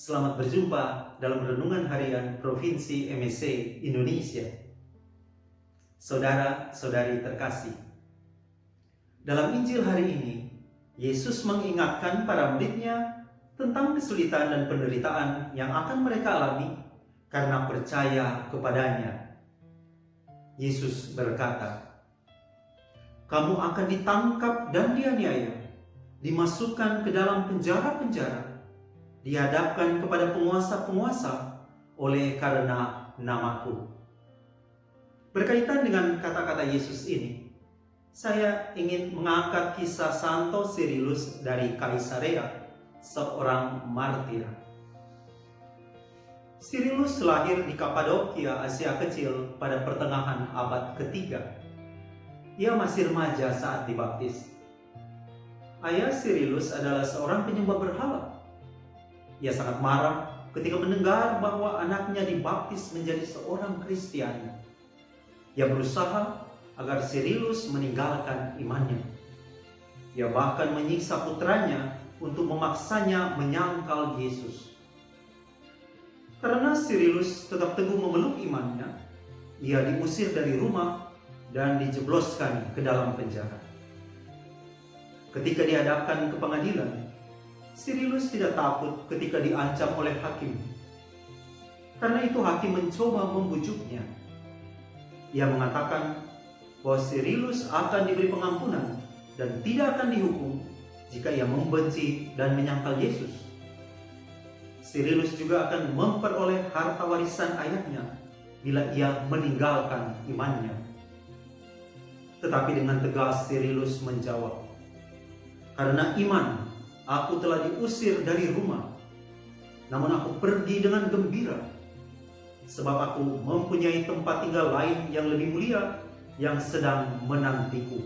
Selamat berjumpa dalam Renungan Harian Provinsi MSC Indonesia. Saudara-saudari terkasih, dalam Injil hari ini, Yesus mengingatkan para murid-Nya tentang kesulitan dan penderitaan yang akan mereka alami karena percaya kepadanya. Yesus berkata, "Kamu akan ditangkap dan dianiaya, dimasukkan ke dalam penjara-penjara, dihadapkan kepada penguasa-penguasa oleh karena namaku." Berkaitan dengan kata-kata Yesus ini, saya ingin mengangkat kisah Santo Cyrillus dari Kaisarea, seorang martir. Cyrillus lahir di Kapadokia, Asia Kecil pada pertengahan abad ketiga. Ia masih remaja saat dibaptis. Ayah Cyrillus adalah seorang penyembah berhala. Ia sangat marah ketika mendengar bahwa anaknya dibaptis menjadi seorang Kristiani. Ia berusaha agar Cyrillus meninggalkan imannya. Ia bahkan menyiksa putranya untuk memaksanya menyangkal Yesus. Karena Cyrillus tetap teguh memeluk imannya, ia diusir dari rumah dan dijebloskan ke dalam penjara. Ketika dihadapkan ke pengadilan, Cyrillus tidak takut ketika diancam oleh hakim. Karena itu hakim mencoba membujuknya. Ia mengatakan bahwa Cyrillus akan diberi pengampunan dan tidak akan dihukum jika ia membenci dan menyangkal Yesus. Cyrillus juga akan memperoleh harta warisan ayahnya bila ia meninggalkan imannya. Tetapi dengan tegas Cyrillus menjawab, "Karena iman, aku telah diusir dari rumah, namun aku pergi dengan gembira, sebab aku mempunyai tempat tinggal lain yang lebih mulia yang sedang menantiku."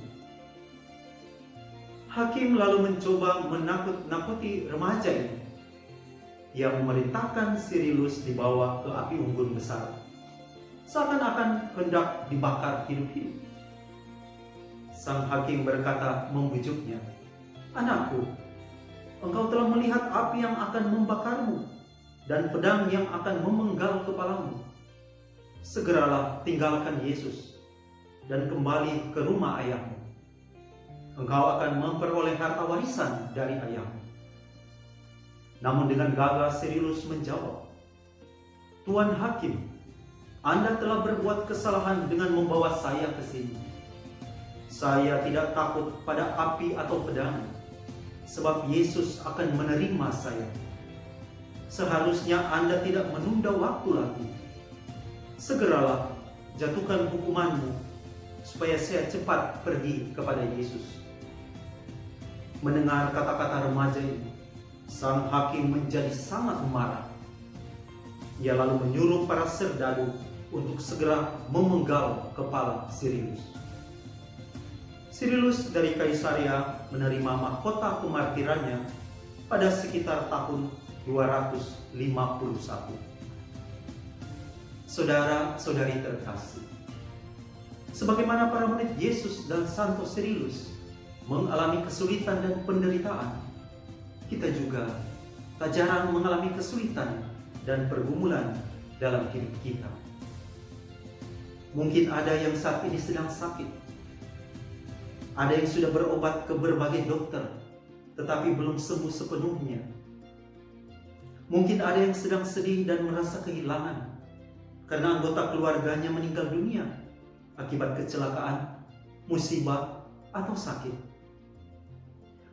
Hakim lalu mencoba menakut-nakuti remaja ini. Ia memerintahkan Cyrillus dibawa ke api unggun besar, seakan-akan hendak dibakar hidup-hidup. Sang hakim berkata membujuknya, "Anakku, engkau telah melihat api yang akan membakarmu dan pedang yang akan memenggal kepalamu. Segeralah tinggalkan Yesus dan kembali ke rumah ayahmu. Engkau akan memperoleh harta warisan dari ayahmu." Namun dengan gagah Cyrillus menjawab, "Tuan Hakim, Anda telah berbuat kesalahan dengan membawa saya ke sini. Saya tidak takut pada api atau pedang, sebab Yesus akan menerima saya. Seharusnya Anda tidak menunda waktu lagi. Segeralah jatuhkan hukumanmu, supaya saya cepat pergi kepada Yesus." Mendengar kata-kata remaja ini, sang hakim menjadi sangat marah. Ia lalu menyuruh para serdadu untuk segera memenggal kepala Cyrillus. Cyrillus dari Kaisarea menerima mahkota kemartirannya pada sekitar tahun 251. Saudara-saudari terkasih, sebagaimana para murid Yesus dan Santo Cyrillus mengalami kesulitan dan penderitaan, kita juga tak jarang mengalami kesulitan dan pergumulan dalam hidup kita. Mungkin ada yang saat ini sedang sakit. Ada yang sudah berobat ke berbagai dokter, tetapi belum sembuh sepenuhnya. Mungkin ada yang sedang sedih dan merasa kehilangan karena anggota keluarganya meninggal dunia akibat kecelakaan, musibah, atau sakit.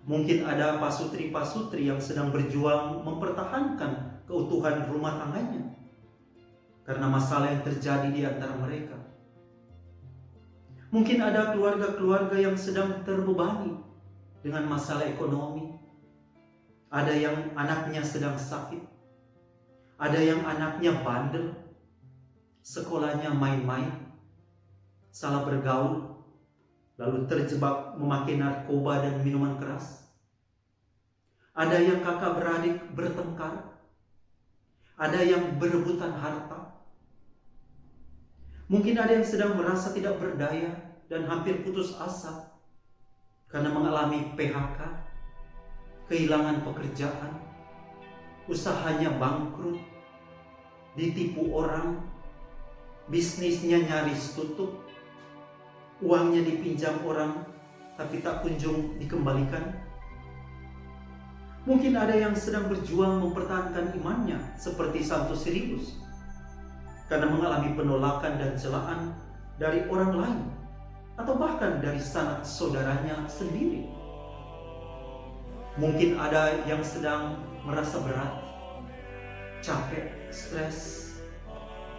Mungkin ada pasutri-pasutri yang sedang berjuang mempertahankan keutuhan rumah tangganya karena masalah yang terjadi di antara mereka. Mungkin ada keluarga-keluarga yang sedang terbebani dengan masalah ekonomi. Ada yang anaknya sedang sakit. Ada yang anaknya bandel. Sekolahnya main-main. Salah bergaul. Lalu terjebak memakai narkoba dan minuman keras. Ada yang kakak beradik bertengkar. Ada yang berebutan harta. Mungkin ada yang sedang merasa tidak berdaya dan hampir putus asa karena mengalami PHK, kehilangan pekerjaan, usahanya bangkrut, ditipu orang, bisnisnya nyaris tutup, uangnya dipinjam orang tapi tak kunjung dikembalikan. Mungkin ada yang sedang berjuang mempertahankan imannya seperti Santo Cyrillus karena mengalami penolakan dan celaan dari orang lain atau bahkan dari sanak saudaranya sendiri. Mungkin ada yang sedang merasa berat, capek, stres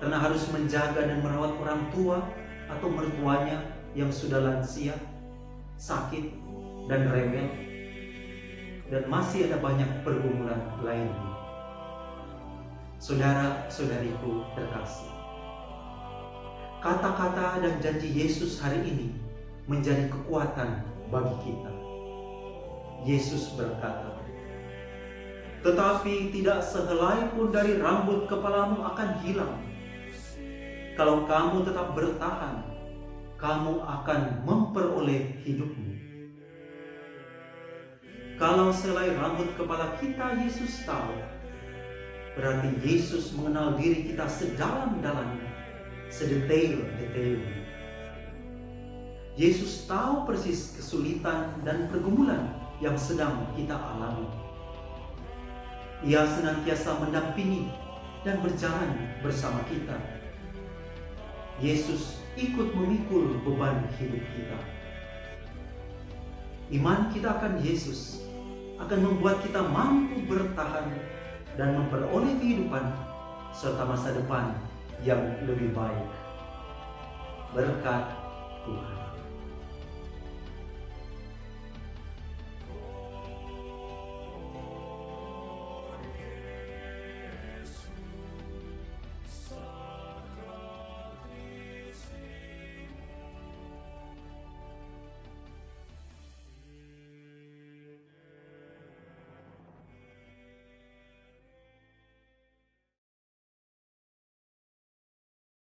karena harus menjaga dan merawat orang tua atau mertuanya yang sudah lansia, sakit, dan rewel. Dan masih ada banyak pergumulan lainnya. Saudara-saudariku terkasih, kata-kata dan janji Yesus hari ini menjadi kekuatan bagi kita. Yesus berkata, "Tetapi tidak sehelai pun dari rambut kepalamu akan hilang. Kalau kamu tetap bertahan, kamu akan memperoleh hidupmu." Kalau selai rambut kepala kita Yesus tahu, berarti Yesus mengenal diri kita sedalam-dalamnya, sedetail-detailnya. Yesus tahu persis kesulitan dan pergumulan yang sedang kita alami. Ia senantiasa mendampingi dan berjalan bersama kita. Yesus ikut memikul beban hidup kita. Iman kita akan Yesus akan membuat kita mampu bertahan dan memperoleh kehidupan serta masa depan yang lebih baik. Berkat Tuhan.